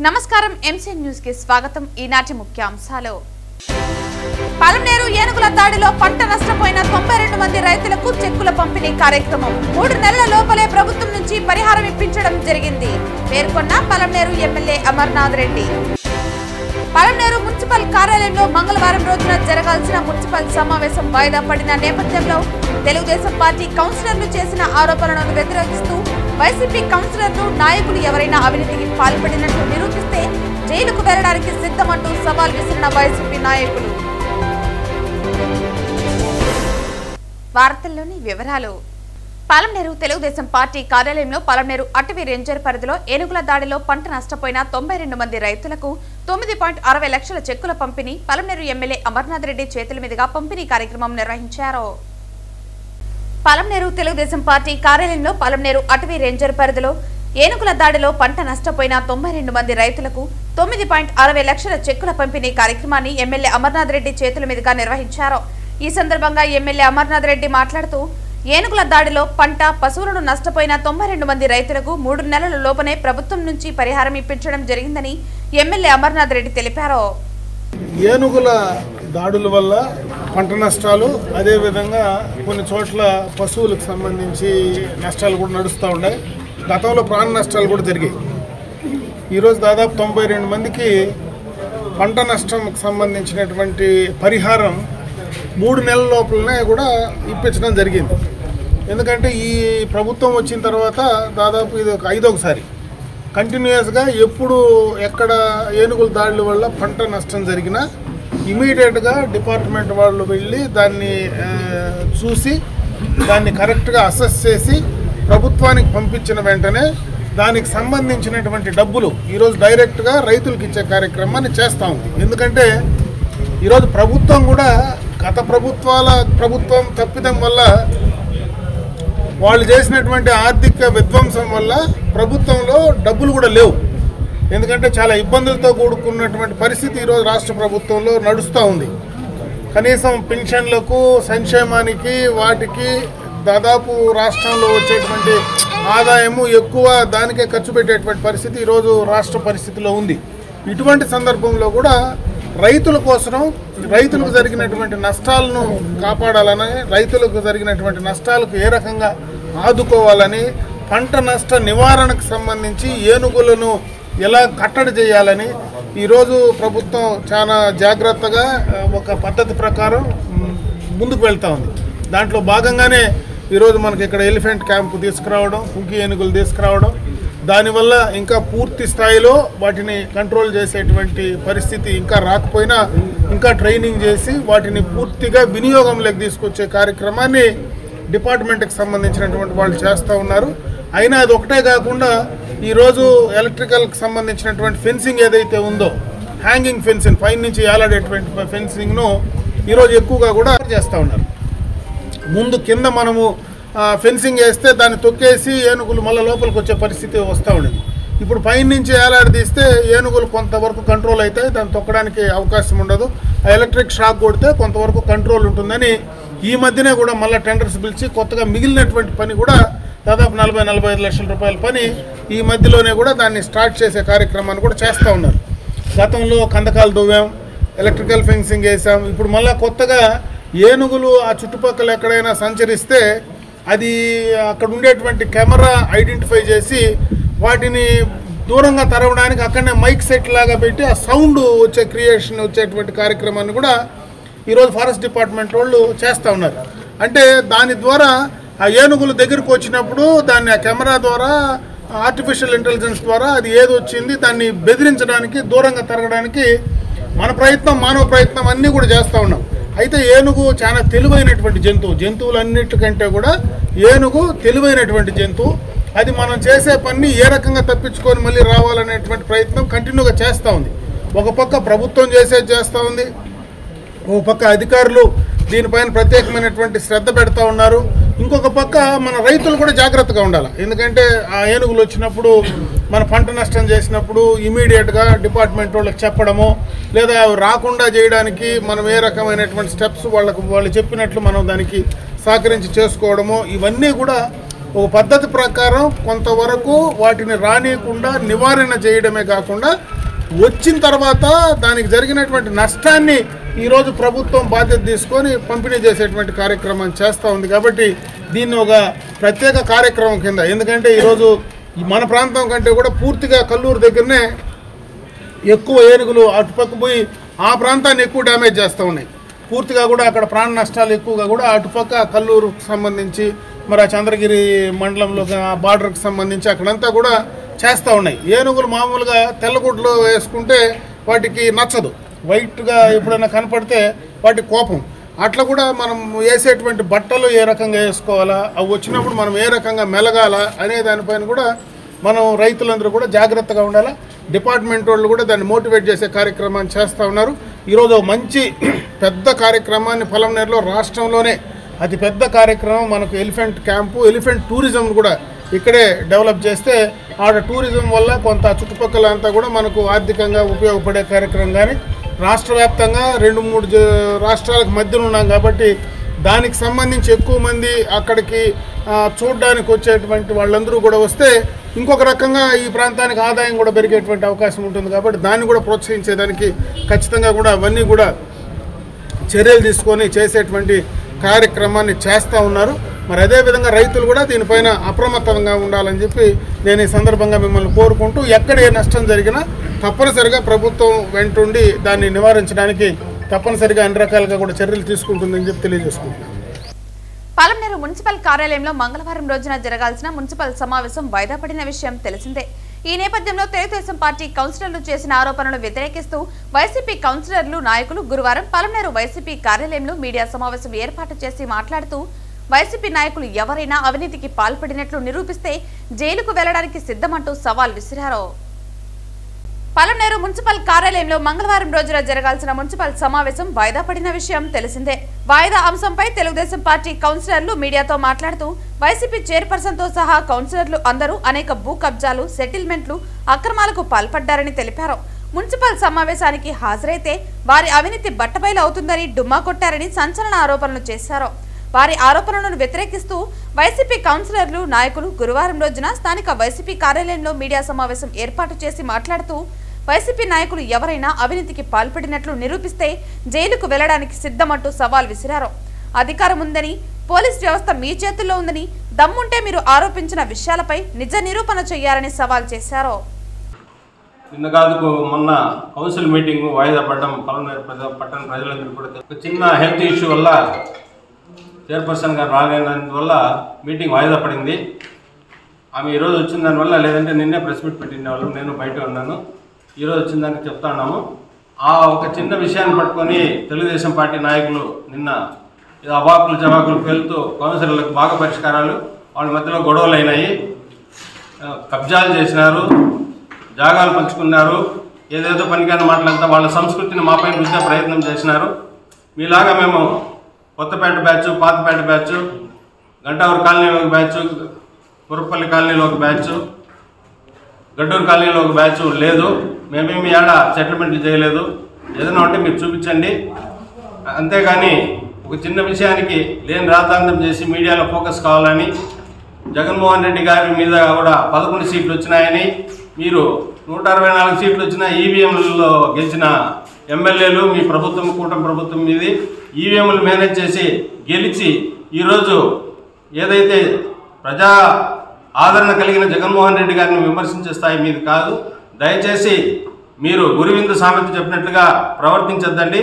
నమస్కారం MC news కి స్వాగతం. ఈనాటి ముఖ్యాంశాలు. పలమనేరు ఏనుగుల దాడిలో పంట నష్టపోయిన 92 మంది రైతులకు చెక్కుల పంపిణీ కార్యక్రమం 3 నెలల లోపలే ప్రభుత్వం నుంచి పరిహారం ఇప్పించడం జరిగింది పేర్కొన్న పలమనేరు ఎమ్మెల్యే అమర్నాథ్ రెడ్డి. పలమనేరు మున్సిపల్ కార్యాలయంలో మంగళవారం రోజున జరగాల్సిన మున్సిపల్ సమావేశం వాయిదా పడిన నేపథ్యంలో తెలుగుదేశం పార్టీ కౌన్సిలర్లు చేసిన ఆరోపణలను వ్యతిరేకిస్తూ వైసీపీ కౌన్సిలర్లు నాయకులు ఎవరైనా అవినీతికి పాల్పడినట్లు నిరూపిస్తే జైలుకు వెళ్లడానికి సిద్ధమంటూ సవాల్ విసిరిన వైసీపీ నాయకులు. వార్తల్లోని వివరాలు. పలమనేరు తెలుగుదేశం పార్టీ కార్యాలయంలో పలమనేరు అటవీ రేంజర్ పరిధిలో ఏనుగుల దాడిలో పంట నష్టపోయిన 92 మంది రైతులకు 9.60 లక్షల చెక్కుల పంపిణీ పలమనేరు ఎమ్మెల్యే అమర్నాథ్ రెడ్డి చేతుల మీదుగా పంపిణీ కార్యక్రమం నిర్వహించారు. పలమనేరు తెలుగుదేశం పార్టీ కార్యాలయంలో పలమనేరు అటవీ రేంజర్ పరిధిలో ఏనుగుల దాడిలో పంట నష్టపోయిన 92 మంది రైతులకు 9.60 లక్షల చెక్కుల పంపిణీ కార్యక్రమాన్ని ఎమ్మెల్యే అమర్నాథ్ రెడ్డి చేతుల మీదుగా నిర్వహించారు. ఈ సందర్భంగా ఎమ్మెల్యే అమర్నాథ్ రెడ్డి మాట్లాడుతూ ఏనుగుల దాడిలో పంట పశువులను నష్టపోయిన 92 మంది రైతులకు 3 నెలల లోపనే ప్రభుత్వం నుంచి పరిహారం ఇప్పించడం జరిగిందని ఎమ్మెల్యే అమర్నాథ్ రెడ్డి తెలిపారు. ఏనుగుల దాడుల వల్ల పంట నష్టాలు, అదేవిధంగా కొన్ని చోట్ల పశువులకు సంబంధించి నష్టాలు కూడా నడుస్తూ ఉన్నాయి. గతంలో ప్రాణ నష్టాలు కూడా జరిగాయి. ఈరోజు దాదాపు 92 మందికి పంట నష్టంకి సంబంధించినటువంటి పరిహారం 3 నెలల లోపలనే కూడా ఇప్పించడం జరిగింది. ఎందుకంటే ఈ ప్రభుత్వం వచ్చిన తర్వాత దాదాపు ఇది ఒక 5వసారి కంటిన్యూస్గా ఎప్పుడు ఎక్కడ ఏనుగుల దాడుల వల్ల పంట నష్టం జరిగినా ఇమీడియట్గా డిపార్ట్మెంట్ వాళ్ళు వెళ్ళి దాన్ని చూసి దాన్ని కరెక్ట్గా అసెస్ చేసి ప్రభుత్వానికి పంపించిన వెంటనే దానికి సంబంధించినటువంటి డబ్బులు ఈరోజు డైరెక్ట్గా రైతులకు ఇచ్చే కార్యక్రమాన్ని చేస్తూ ఉంది. ఎందుకంటే ఈరోజు ప్రభుత్వం కూడా గత ప్రభుత్వం తప్పిదం వల్ల, వాళ్ళు చేసినటువంటి ఆర్థిక విధ్వంసం వల్ల ప్రభుత్వంలో డబ్బులు కూడా లేవు. ఎందుకంటే చాలా ఇబ్బందులతో కూడుకున్నటువంటి పరిస్థితి ఈరోజు రాష్ట్ర ప్రభుత్వంలో నడుస్తూ ఉంది. కనీసం పెన్షన్లకు, సంక్షేమానికి, వాటికి దాదాపు రాష్ట్రంలో వచ్చేటువంటి ఆదాయము ఎక్కువ దానికే ఖర్చు పెట్టేటువంటి పరిస్థితి ఈరోజు రాష్ట్ర పరిస్థితిలో ఉంది. ఇటువంటి సందర్భంలో కూడా రైతుల కోసం, రైతులకు జరిగినటువంటి నష్టాలను కాపాడాలని, రైతులకు జరిగినటువంటి నష్టాలకు ఏ రకంగా ఆదుకోవాలని, పంట నష్ట నివారణకు సంబంధించి ఏనుగులను ఎలా కట్టడి చేయాలని ఈరోజు ప్రభుత్వం చాలా జాగ్రత్తగా ఒక పద్ధతి ప్రకారం ముందుకు వెళ్తూ ఉంది. దాంట్లో భాగంగానే ఈరోజు మనకి ఇక్కడ ఎలిఫెంట్ క్యాంపు తీసుకురావడం, కుంకి ఏనుగులు తీసుకురావడం, దానివల్ల ఇంకా పూర్తి స్థాయిలో వాటిని కంట్రోల్ చేసేటువంటి పరిస్థితి ఇంకా రాకపోయినా ఇంకా ట్రైనింగ్ చేసి వాటిని పూర్తిగా వినియోగంలోకి తీసుకొచ్చే కార్యక్రమాన్ని డిపార్ట్మెంట్కి సంబంధించినటువంటి వాళ్ళు చేస్తూ ఉన్నారు. అయినా అది ఒకటే కాకుండా ఈరోజు ఎలక్ట్రికల్కి సంబంధించినటువంటి ఫెన్సింగ్ ఏదైతే ఉందో, హ్యాంగింగ్ ఫెన్సింగ్, పైన నుంచి ఏలాడేటువంటి ఫెన్సింగ్ను ఈరోజు ఎక్కువగా కూడా చేస్తూ ఉన్నారు. ముందు కింద మనము ఫెన్సింగ్ వేస్తే దాన్ని తొక్కేసి ఏనుగులు మళ్ళీ లోపలికి వచ్చే పరిస్థితి వస్తూ ఉండేది. ఇప్పుడు పైన నుంచి ఏలాడదీస్తే ఏనుగులు కొంతవరకు కంట్రోల్ అయితే దాన్ని తొక్కడానికి అవకాశం ఉండదు. ఆ ఎలక్ట్రిక్ షాక్ కొడితే కొంతవరకు కంట్రోల్ ఉంటుందని ఈ మధ్యనే కూడా మళ్ళీ టెండర్స్ పిలిచి కొత్తగా మిగిలినటువంటి పని కూడా దాదాపు 40-45 లక్షల రూపాయల పని ఈ మధ్యలోనే కూడా దాన్ని స్టార్ట్ చేసే కార్యక్రమాన్ని కూడా చేస్తూ ఉన్నారు. గతంలో కందకాలు దువ్వాం, ఎలక్ట్రికల్ ఫెన్సింగ్ వేసాం. ఇప్పుడు మళ్ళీ కొత్తగా ఏనుగులు ఆ చుట్టుపక్కల ఎక్కడైనా సంచరిస్తే అది అక్కడ ఉండేటువంటి కెమెరా ఐడెంటిఫై చేసి వాటిని దూరంగా తరవడానికి అక్కడనే మైక్ సెట్ లాగా పెట్టి ఆ సౌండ్ వచ్చేటువంటి కార్యక్రమాన్ని కూడా ఈరోజు ఫారెస్ట్ డిపార్ట్మెంట్ వాళ్ళు చేస్తూ ఉన్నారు. అంటే దాని ద్వారా ఆ ఏనుగులు దగ్గరకు వచ్చినప్పుడు దాన్ని ఆ కెమెరా ద్వారా, ఆర్టిఫిషియల్ ఇంటెలిజెన్స్ ద్వారా అది ఏది వచ్చింది దాన్ని బెదిరించడానికి, దూరంగా తరగడానికి మన ప్రయత్నం, మానవ ప్రయత్నం అన్నీ కూడా చేస్తూ ఉన్నాం. అయితే ఏనుగు చాలా తెలివైనటువంటి జంతువు, జంతువులన్నిటికంటే కూడా ఏనుగు తెలివైనటువంటి జంతువు. అది మనం చేసే పని ఏ రకంగా తప్పించుకొని మళ్ళీ రావాలనేటువంటి ప్రయత్నం కంటిన్యూగా చేస్తూ ఉంది. ఒక పక్క ప్రభుత్వం చేస్తూ ఉంది, ఒక పక్క అధికారులు దీనిపైన ప్రత్యేకమైనటువంటి శ్రద్ధ పెడతా ఉన్నారు. ఇంకొక పక్క మన రైతులు కూడా జాగ్రత్తగా ఉండాలి. ఎందుకంటే ఆ ఏనుగులు వచ్చినప్పుడు, మన పంట నష్టం చేసినప్పుడు ఇమీడియట్గా డిపార్ట్మెంట్ వాళ్ళకి చెప్పడము, లేదా రాకుండా చేయడానికి మనం ఏ రకమైనటువంటి స్టెప్స్ వాళ్ళు చెప్పినట్లు మనం దానికి సహకరించి చేసుకోవడము, ఇవన్నీ కూడా ఒక పద్ధతి ప్రకారం కొంతవరకు వాటిని రానియకుండా నివారణ చేయడమే కాకుండా వచ్చిన తర్వాత దానికి జరిగినటువంటి నష్టాన్ని ఈరోజు ప్రభుత్వం బాధ్యత తీసుకొని పంపిణీ చేసేటువంటి కార్యక్రమం చేస్తూ ఉంది. కాబట్టి దీన్ని ఒక ప్రత్యేక కార్యక్రమం కింద, ఎందుకంటే ఈరోజు మన ప్రాంతం కంటే కూడా పూర్తిగా కల్లూరు దగ్గరనే ఎక్కువ ఏనుగులు అటుపక్క పోయి ఆ ప్రాంతాన్ని ఎక్కువ డ్యామేజ్ చేస్తూ ఉన్నాయి. పూర్తిగా కూడా అక్కడ ప్రాణ నష్టాలు ఎక్కువగా కూడా అటుపక్క కల్లూరుకు సంబంధించి మరి ఆ చంద్రగిరి మండలంలో ఆ బార్డర్కి సంబంధించి అక్కడంతా కూడా చేస్తూ ఉన్నాయి. ఏనుగులు మామూలుగా తెల్లగుడ్లు వేసుకుంటే వాటికి నచ్చదు, వైట్గా ఎప్పుడైనా కనపడితే వాటి కోపం. అట్లా కూడా మనం వేసేటువంటి బట్టలు ఏ రకంగా వేసుకోవాలా, అవి వచ్చినప్పుడు మనం ఏ రకంగా మెలగాల అనే దానిపైన కూడా మనం రైతులందరూ కూడా జాగ్రత్తగా ఉండాలా. డిపార్ట్మెంట్ వాళ్ళు కూడా దాన్ని మోటివేట్ చేసే కార్యక్రమాన్ని చేస్తూ ఉన్నారు. ఈరోజు మంచి పెద్ద కార్యక్రమాన్ని పొలంనేరులో రాష్ట్రంలోనే అతి పెద్ద కార్యక్రమం మనకు ఎలిఫెంట్ క్యాంపు, ఎలిఫెంట్ టూరిజం కూడా ఇక్కడే డెవలప్ చేస్తే ఆడ టూరిజం వల్ల కొంత చుట్టుపక్కల అంతా కూడా మనకు ఆర్థికంగా ఉపయోగపడే కార్యక్రమం. కానీ రాష్ట్ర వ్యాప్తంగా 2-3 రాష్ట్రాలకు మధ్యన ఉన్నాం కాబట్టి దానికి సంబంధించి ఎక్కువ మంది అక్కడికి చూడడానికి వచ్చేటువంటి వాళ్ళందరూ కూడా వస్తే ఇంకొక రకంగా ఈ ప్రాంతానికి ఆదాయం కూడా పెరిగేటువంటి అవకాశం ఉంటుంది. కాబట్టి దాన్ని కూడా ప్రోత్సహించేదానికి ఖచ్చితంగా కూడా అవన్నీ కూడా చర్యలు తీసుకొని చేసేటువంటి కార్యక్రమాన్ని చేస్తూ ఉన్నారు. మరి అదేవిధంగా రైతులు కూడా దీనిపైన అప్రమత్తంగా ఉండాలని చెప్పి నేను ఈ సందర్భంగా మిమ్మల్ని కోరుకుంటూ, ఎక్కడ ఏ నష్టం జరిగినా తప్పనిసరిగా ప్రభుత్వం వెంటుండి దాన్ని నివారించడానికి తప్పనిసరిగా అన్ని రకాలుగా కూడా చర్యలు తీసుకుంటుందని చెప్పి తెలియజేసుకుంటున్నాను. పాలమనేరు మున్సిపల్ కార్యాలయంలో మంగళవారం రోజున జరగాల్సిన మున్సిపల్ సమావేశం వాయిదా పడిన విషయం తెలిసిందే. ఈ నేపథ్యంలో తెలుగుదేశం పార్టీ కౌన్సిలర్లు చేసిన ఆరోపణలను వ్యతిరేకిస్తూ వైసీపీ కౌన్సిలర్లు నాయకులు గురువారం పాలమనేరు వైసీపీ కార్యాలయంలో మీడియా సమావేశం ఏర్పాటు చేసి మాట్లాడుతూ, వైసీపీ నాయకులు ఎవరైనా అవినీతికి పాల్పడినట్లు నిరూపిస్తే జైలుకు వెళ్లడానికి సిద్ధమంటూ సవాల్ విసిరారు. పాలమనేరు మున్సిపల్ కార్యాలయంలో మంగళవారం రోజున జరగాల్సిన మున్సిపల్ సమావేశం వాయిదా పడిన విషయం తెలిసిందే. వాయిదా అంశంపై తెలుగుదేశం పార్టీ కౌన్సిలర్లు మీడియాతో మాట్లాడుతూ, వైసీపీ చైర్పర్సన్ తో సహా కౌన్సిలర్లు అందరూ అనేక భూ కబ్జాలు, సెటిల్మెంట్లు, అక్రమాలకు పాల్పడ్డారని తెలిపారు. మున్సిపల్ సమావేశానికి హాజరైతే వారి అవినీతి బట్టబయలు అవుతుందని డుమ్మా కొట్టారని సంచలన ఆరోపణలు చేశారు. వారి ఆరోపణలను వ్యతిరేకిస్తూ వైసీపీ కౌన్సిలర్లు నాయకులు గురువారం రోజున స్థానిక వైసీపీ కార్యాలయంలో మీడియా సమావేశం ఏర్పాటు చేసి మాట్లాడుతూ, వైసీపీ నాయకులు ఎవరైనా అవినీతికి పాల్పడినట్లు నిరూపిస్తే జైలుకు వెళ్లడానికి సిద్ధమంటూ సవాల్ విసిరారు. అధికారం ఉందని, పోలీస్ వ్యవస్థ మీ చేతుల్లో ఉందని, దమ్ముంటే మీరు ఆరోపించిన విషయాలపై నిజ నిరూపణ చేయాలని సవాల్ చేశారు. నిన్న కాదు మొన్న కౌన్సిల్ మీటింగ్ వాయిదా పడడం పాలమనేరు పట్టణ ప్రజలందరూ కూడా చిన్న హెల్త్ ఇష్యూ వల్ల చైర్పర్సన్ గారు రాలేనందువల్ల మీటింగ్ వాయిదా పడింది. ఆమె ఈరోజు వచ్చిన దానివల్ల, లేదంటే నిన్నే ప్రెస్ మీట్ పెట్టిన వాళ్ళు, నేను బయట ఉన్నాను, ఈరోజు వచ్చిన దానికి చెప్తా ఉన్నాము. ఆ ఒక చిన్న విషయాన్ని పట్టుకొని తెలుగుదేశం పార్టీ నాయకులు నిన్న అవాకులు జవాకులు పేలుతూ కౌన్సిలర్లకు బాగా పరిష్కారాలు, వాళ్ళ మధ్యలో గొడవలు అయినాయి, కబ్జాలు చేసినారు, జాగాలు పంచుకున్నారు, ఏదేదో పనికిరాని మాటలంతా వాళ్ళ సంస్కృతిని మాపై రుద్దే ప్రయత్నం చేసినారు. మీలాగా మేము కొత్తపేట బ్యాచ్, పాతపేట బ్యాచ్, గంటావూరు కాలనీలో ఒక బ్యాచ్, కురపల్లి కాలనీలో ఒక బ్యాచ్, గడ్డూరు కాలనీలో ఒక బ్యాచ్ లేదు. మేమేమి ఏడా సెటిల్మెంట్లు చేయలేదు. ఏదైనా ఉంటే మీరు చూపించండి. అంతేగాని ఒక చిన్న విషయానికి లేని రాద్ధాంతం చేసి మీడియాలో ఫోకస్ కావాలని, జగన్మోహన్ రెడ్డి గారి మీద కూడా 11 సీట్లు వచ్చినాయని, మీరు 164 సీట్లు వచ్చిన ఈవీఎంలలో గెలిచిన ఎమ్మెల్యేలు మీ ప్రభుత్వం, కూటమి ప్రభుత్వం మీది ఈవీఎంలు మేనేజ్ చేసి గెలిచి ఈరోజు ఏదైతే ప్రజా ఆదరణ కలిగిన జగన్మోహన్ రెడ్డి గారిని విమర్శించే స్థాయి మీది కాదు. దయచేసి మీరు గురువిందు సామెత చెప్పినట్లుగా ప్రవర్తించొద్దండి.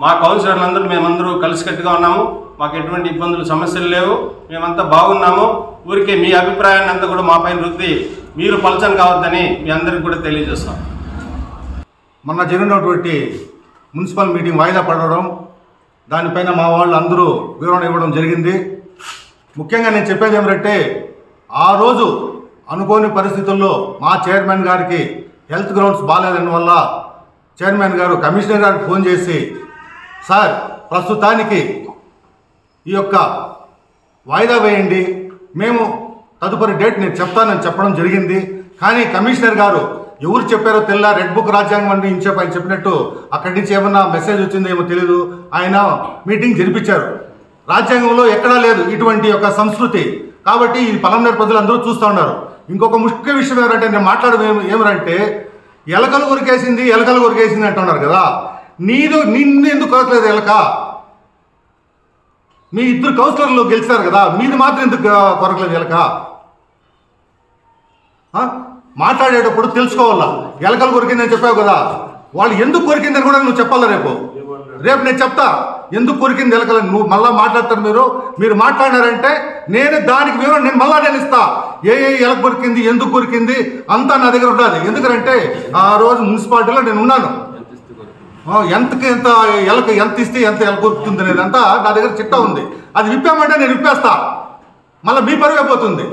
మా కౌన్సిలర్లందరూ మేమందరూ కలిసికట్టుగా ఉన్నాము, మాకు ఎటువంటి ఇబ్బందులు సమస్యలు లేవు, మేమంతా బాగున్నాము. ఊరికే మీ అభిప్రాయాన్ని అంతా కూడా మా పైన రుద్ది మీరు పలచన కావద్దని మీ అందరికీ కూడా తెలియజేస్తాం. మొన్న జరిగినటువంటి మున్సిపల్ మీటింగ్ వాయిదా పడడం, దానిపైన మా వాళ్ళు అందరూ వివరణ ఇవ్వడం జరిగింది. ముఖ్యంగా నేను చెప్పేది ఏమిటంటే, ఆ రోజు అనుకోని పరిస్థితుల్లో మా చైర్మన్ గారికి హెల్త్ గ్రౌండ్స్ బాగాలేదని వల్ల చైర్మన్ గారు కమిషనర్ గారికి ఫోన్ చేసి, సార్ ప్రస్తుతానికి ఈ యొక్క వాయిదా వేయండి, మేము తదుపరి డేట్ నేను చెప్తానని చెప్పడం జరిగింది. కానీ కమిషనర్ గారు ఎవరు చెప్పారో తెల్ల రెడ్ బుక్ రాజ్యాంగం అని ఆయన చెప్పినట్టు అక్కడి నుంచి ఏమన్నా మెసేజ్ వచ్చిందేమో తెలీదు, ఆయన మీటింగ్ జరిపించారు. రాజ్యాంగంలో ఎక్కడా లేదు ఇటువంటి ఒక సంస్కృతి. కాబట్టి ఈ పలంనేరు ప్రజలందరూ చూస్తూ ఉన్నారు. ఇంకొక ముఖ్య విషయం ఏమంటే నేను మాట్లాడడం ఏమంటే ఎలకలు కొరికేసింది అంటున్నారు కదా, నిన్ను ఎందుకు కొరకలేదు ఎలక? మీ 2 కౌన్సిలర్లు గెలిచారు కదా, మీది మాత్రం ఎందుకు కొరకలేదు ఎలక? మాట్లాడేటప్పుడు తెలుసుకోవాలా. ఎలకలు కొరికిందని చెప్పావు కదా, వాళ్ళు ఎందుకు కొరికిందని కూడా నువ్వు చెప్పాలా. రేపు నేను చెప్తా ఎందుకు కొరికింది ఎలకలని. నువ్వు మళ్ళీ మాట్లాడతారు. మీరు మాట్లాడారంటే నేను దానికి వివరణ నేను ఇస్తా. ఏ ఎలక కొరికింది, ఎందుకు కొరికింది అంతా నా దగ్గర ఉండాలి. ఎందుకంటే ఆ రోజు మున్సిపాలిటీలో నేను ఉన్నాను. ఎంత ఎలక ఎంత ఇస్తే ఎంత ఎలక కొరుకుతుంది అనేది అంతా నా దగ్గర చిట్టా ఉంది. అది విప్పామంటే నేను విప్పేస్తా, మళ్ళీ మీ పరుగు పోతుంది.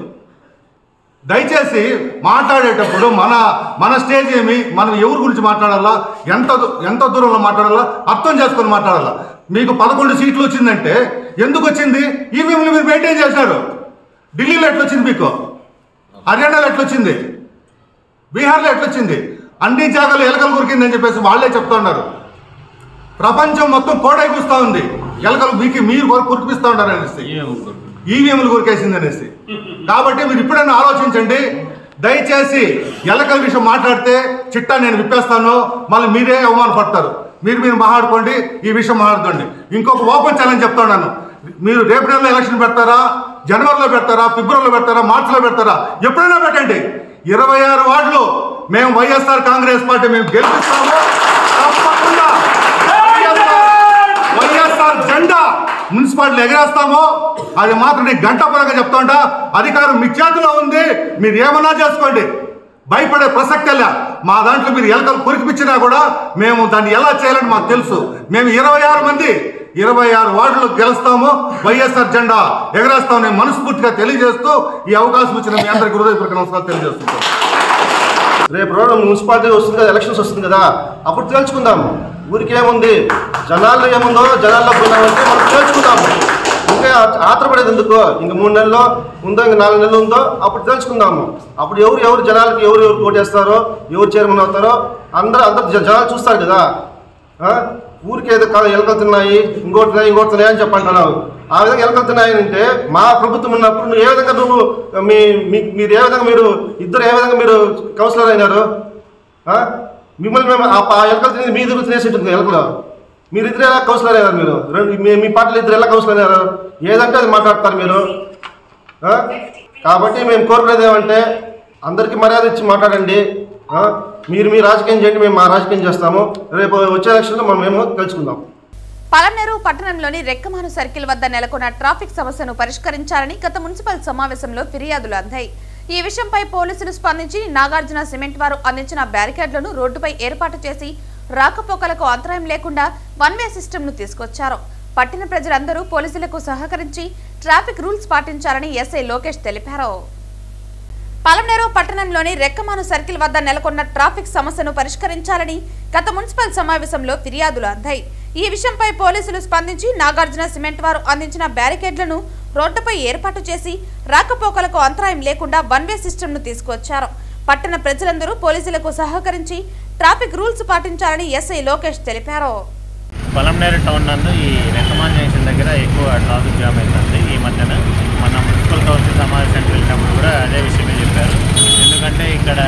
దయచేసి మాట్లాడేటప్పుడు మన స్టేజ్ ఏమి, మనం ఎవరి గురించి మాట్లాడాలా, ఎంత దూరంలో మాట్లాడాలా అర్థం చేసుకొని మాట్లాడాలా. మీకు 11 సీట్లు వచ్చిందంటే ఎందుకు వచ్చింది? ఈవీఎంలు మీరు మెయింటైన్ చేశారు. ఢిల్లీలో ఎట్లొచ్చింది, మీకు హర్యానాలో ఎట్లొచ్చింది, బీహార్లో ఎట్లొచ్చింది? అన్ని జాగాలు ఎలకలు కొరికిందని చెప్పేసి వాళ్ళే చెప్తా ఉన్నారు. ప్రపంచం మొత్తం కోడై కూస్తూ ఉంది ఎలకలు మీరు కురిపిస్తూ ఉన్నారు అనేసి, ఈవీఎంలు కొరికేసింది అనేసి. కాబట్టి మీరు ఇప్పుడైనా ఆలోచించండి. దయచేసి ఎలకల విషయం మాట్లాడితే చిట్టా నేను విప్పేస్తాను, మళ్ళీ మీరే అవమానపడతారు. మీరు మాట్లాడుకోండి, ఈ విషయం మాట్లాడుకోండి. ఇంకొక ఓపెన్ ఛాలెంజ్ చెప్తా ఉన్నాను. మీరు రేపు నెలలో ఎలక్షన్ పెడతారా, జనవరిలో పెడతారా, ఫిబ్రవరిలో పెడతారా, మార్చిలో పెడతారా, ఎప్పుడైనా పెట్టండి. 26 వార్డులు మేము వైఎస్ఆర్ కాంగ్రెస్ పార్టీ మేము గెలిపిస్తాము. తప్పకుండా వైఎస్ఆర్ జెండా మున్సిపాలిటీలు ఎగరేస్తాము. అది మాత్రం నేను గంటపరంగా చెప్తా ఉంటా. అధికారం మీ చేతిలో ఉంది, మీరు ఏమన్నా చేసుకోండి, భయపడే ప్రసక్తే లే. మా దాంట్లో మీరు ఎలకలు కొరికిపించినా కూడా మేము దాన్ని ఎలా చేయాలని మాకు తెలుసు. మేము 26 మంది 26 వార్డులు గెలుస్తాము, వైఎస్ఆర్ జెండా ఎగరేస్తాము. నేను మనస్ఫూర్తిగా తెలియజేస్తూ ఈ అవకాశం ఇచ్చిన మీ అందరికీ హృదయపూర్వక నమస్కారాలు తెలియజేస్తున్నాను. రేపు రోజు మున్సిపాలిటీ వస్తుంది కదా, ఎలక్షన్స్ వస్తుంది కదా, అప్పుడు తెలుసుకుందాము ఊరికి ఏముంది, జనాల్లో ఏముందో, జనాల్లో పోయినామంటే మనం తెలుసుకుందాము. ఇంకా ఆత్రపడేది ఎందుకు? ఇంక 3 నెలల్లో ఉందో, ఇంక 4 నెలలు ఉందో, అప్పుడు తెలుసుకుందాము. అప్పుడు ఎవరు జనాలకి ఎవరు ఓటేస్తారో, ఎవరు చైర్మన్ అవుతారో అందరు జనాలు చూస్తారు కదా. ఊరికి ఏదో ఎలకలు తిన్నాయి, ఇంకోటి తిన్నాయి అని చెప్పంటున్నావు. ఆ విధంగా ఎలకలు తిన్నాయంటే మా ప్రభుత్వం ఉన్నప్పుడు నువ్వు ఏ విధంగా మీరు ఏ విధంగా ఇద్దరు ఏ విధంగా మీరు కౌన్సిలర్ అయినారు? మిమ్మల్ని మేము ఆ ఎలకలు తినేది మీ ఇద్దరు తినేసి ఉంటుంది ఎలకలు. మీరు ఇద్దరు ఎలా కౌన్సిలర్ అయ్యారు? మీ పార్టీలో ఇద్దరు ఎలా కౌన్సిలర్ అయ్యారు? ఏదంటే అది మాట్లాడతారు మీరు. కాబట్టి మేము కోరుకునేది ఏమంటే అందరికీ మర్యాద ఇచ్చి మాట్లాడండి. మీరు మీ రాజకీయం చేయండి, మేము మా రాజకీయం చేస్తాము. రేపు వచ్చే ఎలక్షన్లో మేము తెలుసుకుందాం. పలమనేరు పట్టణంలోని రెక్కమాను సర్కిల్ వద్ద నెలకొన్న ట్రాఫిక్ సమస్యను పరిష్కరించాలని గత మున్సిపల్ సమావేశంలో ఫిర్యాదులు అందాయి. ఈ విషయంపై పోలీసులు స్పందించి నాగార్జున సిమెంట్ వారు అందించిన బ్యారికేడ్లను రోడ్డుపై ఏర్పాటు చేసి రాకపోకలకు అంతరాయం లేకుండా 1 వే సిస్టమ్ను తీసుకొచ్చారు. పట్టణ ప్రజలందరూ పోలీసులకు సహకరించి ట్రాఫిక్ రూల్స్ పాటించాలని ఎస్ఐ లోకేష్ తెలిపారు. పలమనేరు పట్టణంలోని రెక్కమాను సర్కిల్ వద్ద నెలకొన్న ట్రాఫిక్ సమస్యను పరిష్కరించాలని గత మున్సిపల్ సమావేశంలో ఫిర్యాదులు అందాయి. ఈ విషయంపై పోలీసులు స్పందించి నాగార్జున సిమెంట్ వారు అందించిన బ్యారికేడ్లను రోడ్డుపై ఏర్పాటు చేసి రాకపోకలకు అంతరాయం లేకుండా 1 వే సిస్టమ్ను తీసుకొచ్చారు. పట్టణ ప్రజలందరూ పోలీసులకు సహకరించి ట్రాఫిక్ రూల్స్ పాటించాలని ఎస్ఐ లోకేష్ తెలిపారు. పలమనేరు టౌన్ నందు ఈ రెక్కమాన్ జంక్షన్ దగ్గర ఎక్కువ ట్రాఫిక్ జామ్ అవుతుంది. ఈ మధ్యన మన మున్సిపల్ కౌన్సిల్ సమావేశానికి వెళ్ళినప్పుడు కూడా అదే విషయమే చెప్పారు. ఎందుకంటే ఇక్కడ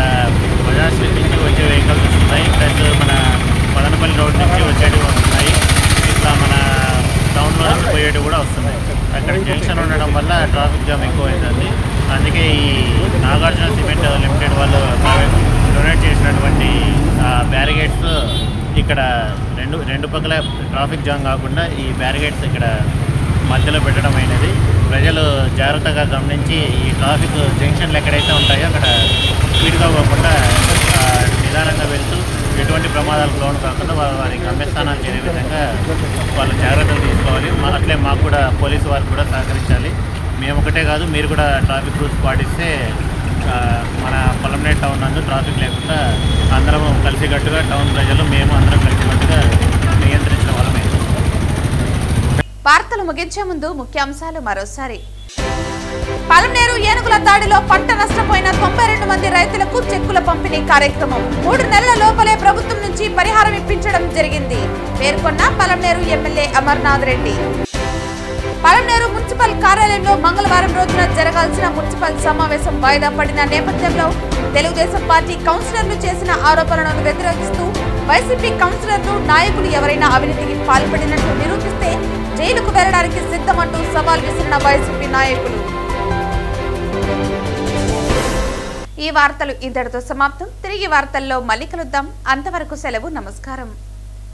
బజాజ్ నుంచి వచ్చే వెహికల్స్ వస్తున్నాయి, ప్లస్ మన మదనపల్లి రోడ్ నుంచి వచ్చేవి వస్తున్నాయి, ఇట్లా మన టౌన్లో నుంచి పోయేవి కూడా వస్తున్నాయి. అక్కడ జంక్షన్ ఉండడం వల్ల ట్రాఫిక్ జామ్ ఎక్కువ అవుతుంది. అందుకే ఈ నాగార్జున సిమెంట్ లిమిటెడ్ వాళ్ళు డొనేట్ చేసినటువంటి బ్యారిగేడ్స్ ఇక్కడ రెండు పక్కల ట్రాఫిక్ జామ్ కాకుండా ఈ బ్యారిగేడ్స్ ఇక్కడ మధ్యలో పెట్టడం అయినది. ప్రజలు జాగ్రత్తగా గమనించి ఈ ట్రాఫిక్ జంక్షన్లు ఎక్కడైతే ఉంటాయో అక్కడ స్పీడ్గా పోకుండా నిదానంగా వెళ్తూ ఎటువంటి ప్రమాదాలకు లోను కాకుండా వారి గమ్యస్థానాలు చేరే విధంగా వాళ్ళు జాగ్రత్తలు తీసుకోవాలి. అట్లే మాకు కూడా పోలీసు వారికి కూడా సహకరించాలి. మేము ఒకటే కాదు, మీరు కూడా ట్రాఫిక్ రూల్స్ పాటిస్తే మన పలమనేరు టౌన్ నందు ట్రాఫిక్ లేకుండా అందరం కలిసికట్టుగా టౌన్ ప్రజలు మేము అందరం కలిసికట్టుగా నియంత్రించిన వాళ్ళమే. వార్తలు ముగించే ముందు ముఖ్యాంశాలు మరోసారి. పలమనేరు ఏనుగుల దాడిలో పంట నష్టపోయిన 92 మంది రైతులకు చెక్కుల పంపిణీ కార్యక్రమం 3 నెలల లోపలే ప్రభుత్వం నుంచి పరిహారం ఇప్పించడం జరిగింది పేర్కొన్న పలమనేరు ఎమ్మెల్యే అమర్నాథ్ రెడ్డి. పలమనేరు మున్సిపల్ కార్యాలయంలో మంగళవారం రోజున జరగాల్సిన మున్సిపల్ సమావేశం వాయిదా పడిన నేపథ్యంలో తెలుగుదేశం పార్టీ కౌన్సిలర్లు చేసిన ఆరోపణలను వ్యతిరేకిస్తూ వైసీపీ కౌన్సిలర్లు నాయకులు ఎవరైనా అవినీతికి పాల్పడినట్లు నిరూపిస్తే జైలుకు వెళ్లడానికి సిద్ధమంటూ సవాల్ విసిరిన వైసీపీ నాయకులు. ఈ వార్తలు ఇంతటితో సమాప్తం. తిరిగి వార్తల్లో మళ్ళీ కలుద్దాం. అంతవరకు సెలవు. నమస్కారం.